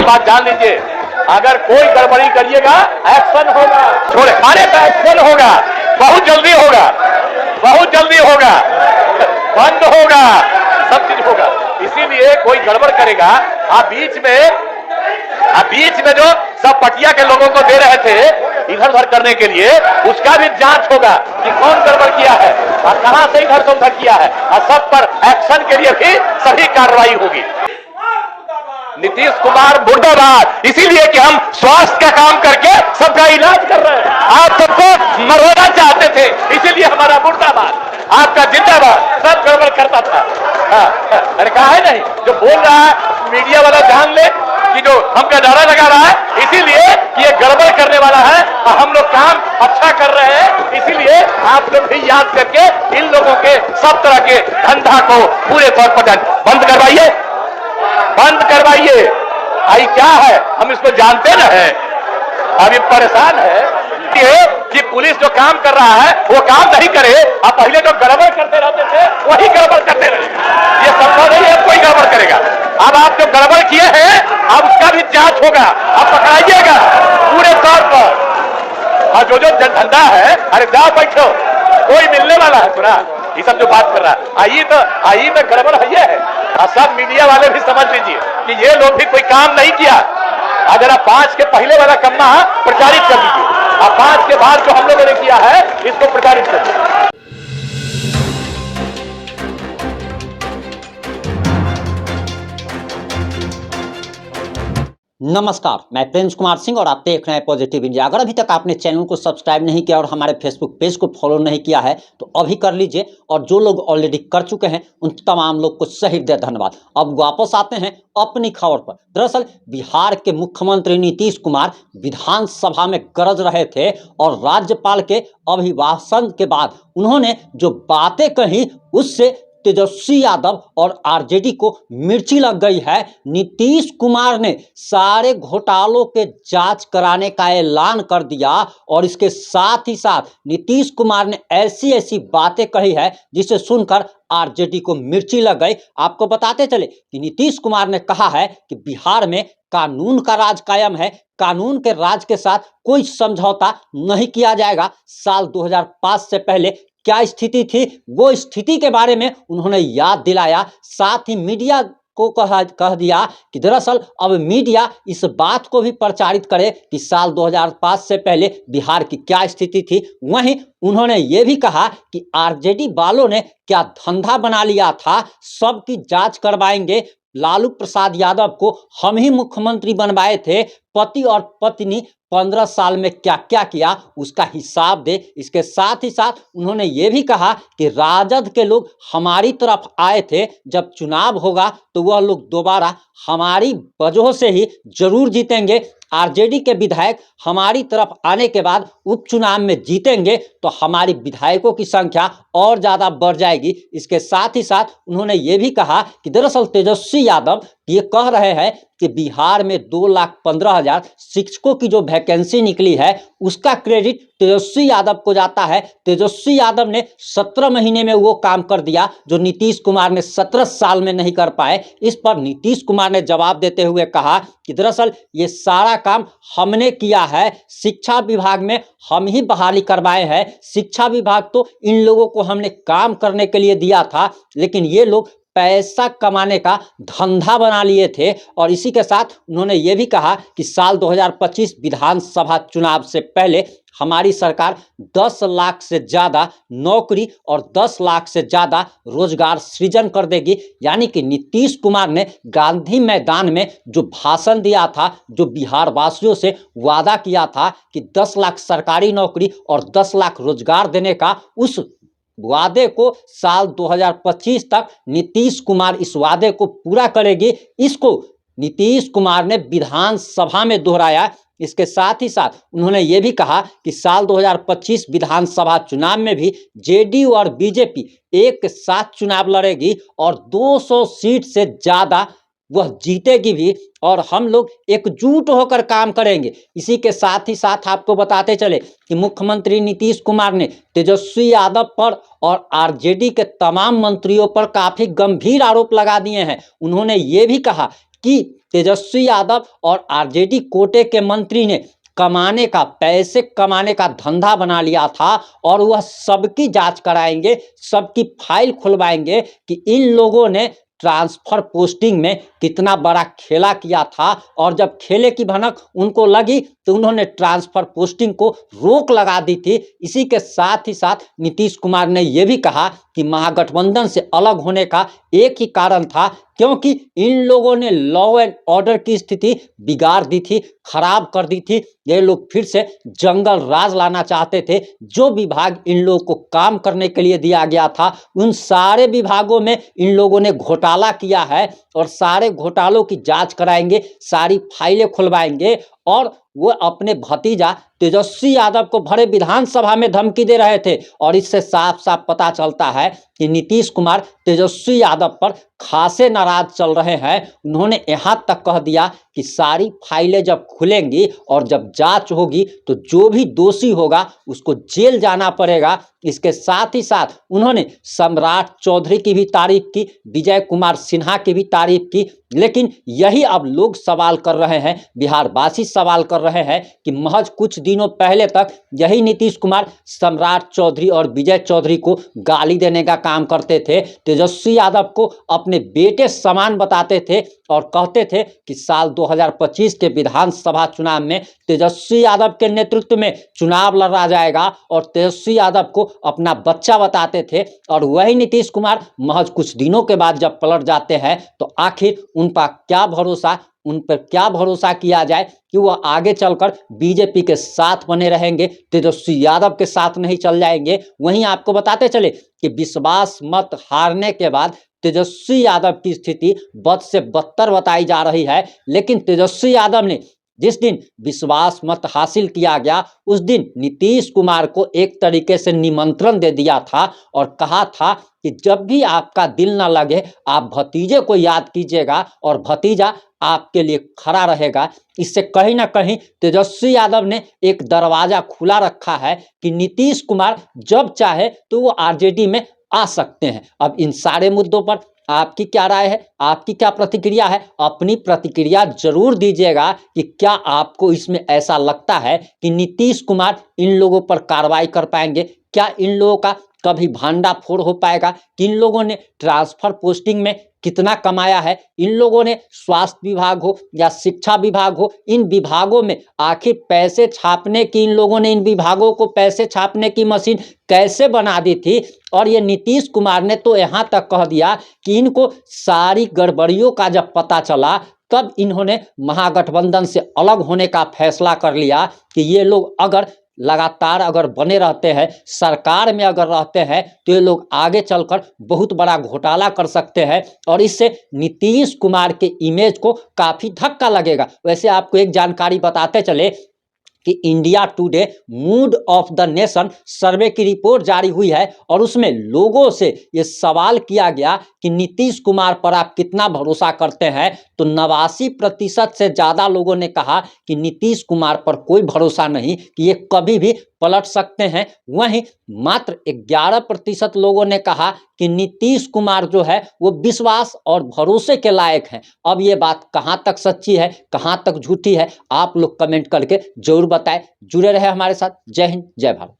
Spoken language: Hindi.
एक बात जान लीजिए, अगर कोई गड़बड़ी करिएगा एक्शन होगा, छोड़े खाने का एक्शन होगा, बहुत जल्दी होगा, बहुत जल्दी होगा, बंद होगा, सब चीज होगा। इसीलिए कोई गड़बड़ करेगा, आप बीच में जो सब पटिया के लोगों को दे रहे थे इधर उधर करने के लिए, उसका भी जांच होगा कि कौन गड़बड़ किया है और कहां से इधर से उधर किया है, और सब पर एक्शन के लिए भी सभी कार्रवाई होगी। नीतीश कुमार मुर्दाबाद, इसीलिए कि हम स्वास्थ्य का काम करके सबका इलाज कर रहे हैं। आप सबको मरवाना चाहते थे, इसीलिए हमारा मुर्दाबाद, आपका जिंदाबाद। सब गड़बड़ करता था। अरे कहा है नहीं, जो बोल रहा है मीडिया वाला जान ले कि जो हमका नारा लगा रहा है, इसीलिए कि ये गड़बड़ करने वाला है और हम लोग काम अच्छा कर रहे हैं। इसीलिए आप लोग भी याद करके इन लोगों के सब तरह के धंधा को पूरे तौर पर बंद करवाइए, बंद करवाइए। आई क्या है, हम इसको जानते न है, अभी परेशान है कि पुलिस जो काम कर रहा है वो काम नहीं करे, और पहले जो गड़बड़ करते रहते थे वही गड़बड़ करते रहे। ये संभव नहीं है कोई गड़बड़ करेगा। अब आप जो गड़बड़ किए हैं, अब उसका भी जांच होगा, आप पकड़ाइएगा पूरे तौर पर। और जो धंधा है, अरे जाओ बैठो, कोई मिलने वाला है सुना, ये सब जो बात कर रहा है आई में गड़बड़ है। और सब मीडिया वाले भी समझ लीजिए कि ये लोग भी कोई काम नहीं किया। अगर आप 5 के पहले वाला कम्मा प्रचारित कर दीजिए, और 5 के बाद जो हम लोगों ने किया है इसको प्रचारित कर दीजिए। नमस्कार, मैं प्रिंस कुमार सिंह और आप देख रहे हैं पॉजिटिव इंडिया। अगर अभी तक आपने चैनल को सब्सक्राइब नहीं किया और हमारे फेसबुक पेज को फॉलो नहीं किया है तो अभी कर लीजिए, और जो लोग ऑलरेडी कर चुके हैं उन तमाम लोग को सही हृदय धन्यवाद। अब वापस आते हैं अपनी खबर पर। दरअसल बिहार के मुख्यमंत्री नीतीश कुमार विधानसभा में गरज रहे थे और राज्यपाल के अभिभाषण के बाद उन्होंने जो बातें कही उससे तेजस्वी यादव और आरजेडी को मिर्ची लग गई है। नीतीश कुमार ने सारे घोटालों के जांच कराने का ऐलान कर दिया, और इसके साथ ही साथ नीतीश कुमार ने ऐसी ऐसी बातें कही है जिसे सुनकर आरजेडी को मिर्ची लग गई। आपको बताते चले कि नीतीश कुमार ने कहा है कि बिहार में कानून का राज कायम है, कानून के राज के साथ कोई समझौता नहीं किया जाएगा। साल 2005 से पहले क्या स्थिति थी, वो स्थिति के बारे में उन्होंने याद दिलाया। साथ ही मीडिया को कह दिया कि दरअसल अब मीडिया इस बात को भी प्रचारित करे कि साल 2005 से पहले बिहार की क्या स्थिति थी। वहीं उन्होंने ये भी कहा कि आरजेडी वालों ने क्या धंधा बना लिया था, सबकी जांच करवाएंगे। लालू प्रसाद यादव को हम ही मुख्यमंत्री बनवाए थे, पति और पत्नी 15 साल में क्या क्या किया उसका हिसाब दे। इसके साथ ही साथ उन्होंने ये भी कहा कि राजद के लोग हमारी तरफ आए थे, जब चुनाव होगा तो वह लोग दोबारा हमारी वजह से ही जरूर जीतेंगे। आरजेडी के विधायक हमारी तरफ आने के बाद उपचुनाव में जीतेंगे तो हमारी विधायकों की संख्या और ज़्यादा बढ़ जाएगी। इसके साथ ही साथ उन्होंने ये भी कहा कि दरअसल तेजस्वी यादव ये कह रहे हैं कि बिहार में 2,15,000 शिक्षकों की जो वैकेंसी निकली है उसका क्रेडिट तेजस्वी यादव को जाता है। तेजस्वी यादव ने 17 महीने में वो काम कर दिया जो नीतीश कुमार ने 17 साल में नहीं कर पाए। इस पर नीतीश कुमार ने जवाब देते हुए कहा कि दरअसल ये सारा काम हमने किया है, शिक्षा विभाग में हम ही बहाली करवाए हैं। शिक्षा विभाग तो इन लोगों को हमने काम करने के लिए दिया था, लेकिन ये लोग पैसा कमाने का धंधा बना लिए थे। और इसी के साथ उन्होंने ये भी कहा कि साल 2025 विधानसभा चुनाव से पहले हमारी सरकार 10 लाख से ज़्यादा नौकरी और 10 लाख से ज़्यादा रोजगार सृजन कर देगी। यानी कि नीतीश कुमार ने गांधी मैदान में जो भाषण दिया था, जो बिहार वासियों से वादा किया था कि 10 लाख सरकारी नौकरी और 10 लाख रोजगार देने का, उस वादे को साल 2025 तक नीतीश कुमार इस वादे को पूरा करेगी। इसको नीतीश कुमार ने विधानसभा में दोहराया। इसके साथ ही साथ उन्होंने ये भी कहा कि साल 2025 विधानसभा चुनाव में भी जेडीयू और बीजेपी एक साथ चुनाव लड़ेगी और 200 सीट से ज़्यादा वह जीतेगी भी, और हम लोग एकजुट होकर काम करेंगे। इसी के साथ ही साथ आपको बताते चले कि मुख्यमंत्री नीतीश कुमार ने तेजस्वी यादव पर और आरजेडी के तमाम मंत्रियों पर काफ़ी गंभीर आरोप लगा दिए हैं। उन्होंने ये भी कहा कि तेजस्वी यादव और आरजेडी कोटे के मंत्री ने कमाने का, पैसे कमाने का धंधा बना लिया था और वह सबकी जांच कराएंगे, सबकी फाइल खुलवाएंगे कि इन लोगों ने ट्रांसफर पोस्टिंग में कितना बड़ा खेला किया था। और जब खेले की भनक उनको लगी तो उन्होंने ट्रांसफर पोस्टिंग को रोक लगा दी थी। इसी के साथ ही साथ नीतीश कुमार ने यह भी कहा कि महागठबंधन से अलग होने का एक ही कारण था, क्योंकि इन लोगों ने लॉ एंड ऑर्डर की स्थिति बिगाड़ दी थी, खराब कर दी थी। ये लोग फिर से जंगल राज लाना चाहते थे। जो विभाग इन लोगों को काम करने के लिए दिया गया था, उन सारे विभागों में इन लोगों ने घोटाला किया है और सारे घोटालों की जांच कराएंगे, सारी फाइलें खुलवाएंगे। और वो अपने भतीजा तेजस्वी यादव को भरे विधानसभा में धमकी दे रहे थे। और इससे साफ साफ पता चलता है कि नीतीश कुमार तेजस्वी यादव पर खासे नाराज चल रहे हैं। उन्होंने यहाँ तक कह दिया कि सारी फाइलें जब खुलेंगी और जब जांच होगी तो जो भी दोषी होगा उसको जेल जाना पड़ेगा। इसके साथ ही साथ उन्होंने सम्राट चौधरी की भी तारीफ की, विजय कुमार सिन्हा की भी तारीफ की। लेकिन यही अब लोग सवाल कर रहे हैं, बिहारवासी सवाल कर रहे हैं कि महज कुछ दिनों पहले तक यही नीतीश कुमार सम्राट चौधरी और विजय चौधरी को गाली देने का काम करते थे, तेजस्वी यादव को अपने बेटे समान बताते थे और कहते थे कि साल 2025 के विधानसभा चुनाव में तेजस्वी यादव के नेतृत्व में चुनाव लड़ा जाएगा और तेजस्वी यादव को अपना बच्चा बताते थे। और वही नीतीश कुमार महज कुछ दिनों के बाद जब पलट जाते हैं तो आखिर उन पर क्या भरोसा किया जाए कि वह आगे चलकर बीजेपी के साथ बने रहेंगे, तेजस्वी यादव के साथ नहीं चल जाएंगे। वहीं आपको बताते चले कि विश्वास मत हारने के बाद तेजस्वी यादव की स्थिति बद से बदतर बताई जा रही है। लेकिन तेजस्वी यादव ने जिस दिन विश्वास मत हासिल किया गया उस दिन नीतीश कुमार को एक तरीके से निमंत्रण दे दिया था और कहा था कि जब भी आपका दिल न लगे आप भतीजे को याद कीजिएगा और भतीजा आपके लिए खड़ा रहेगा। इससे कहीं ना कहीं तेजस्वी यादव ने एक दरवाजा खुला रखा है कि नीतीश कुमार जब चाहे तो वो आरजेडी में आ सकते हैं। अब इन सारे मुद्दों पर आपकी क्या राय है, आपकी क्या प्रतिक्रिया है? अपनी प्रतिक्रिया जरूर दीजिएगा कि क्या आपको इसमें ऐसा लगता है कि नीतीश कुमार इन लोगों पर कार्रवाई कर पाएंगे? क्या इन लोगों का कभी भांडाफोड़ हो पाएगा कि इन लोगों ने ट्रांसफर पोस्टिंग में कितना कमाया है? इन लोगों ने स्वास्थ्य विभाग हो या शिक्षा विभाग हो, इन विभागों में आखिर पैसे छापने की, इन लोगों ने इन विभागों को पैसे छापने की मशीन कैसे बना दी थी? और ये नीतीश कुमार ने तो यहाँ तक कह दिया कि इनको सारी गड़बड़ियों का जब पता चला तब इन्होंने महागठबंधन से अलग होने का फैसला कर लिया कि ये लोग अगर लगातार अगर बने रहते हैं, सरकार में अगर रहते हैं तो ये लोग आगे चलकर बहुत बड़ा घोटाला कर सकते हैं और इससे नीतीश कुमार के इमेज को काफ़ी धक्का लगेगा। वैसे आपको एक जानकारी बताते चले कि India today mood off the nation सर्वे की रिपोर्ट जारी हुई है और उसमें लोगों से ये सवाल किया गया कि नीतीश कुमार पर आप कितना भरोसा करते हैं। तो 89% से ज़्यादा लोगों ने कहा कि नीतीश कुमार पर कोई भरोसा नहीं, कि ये कभी भी पलट सकते हैं। वहीं मात्र 11% लोगों ने कहा कि नीतीश कुमार जो है वो विश्वास और भरोसे के लायक हैं। अब ये बात कहाँ तक सच्ची है, कहाँ तक झूठी है, आप लोग कमेंट करके जरूर बताएं। जुड़े रहे हमारे साथ। जय हिंद, जय भारत।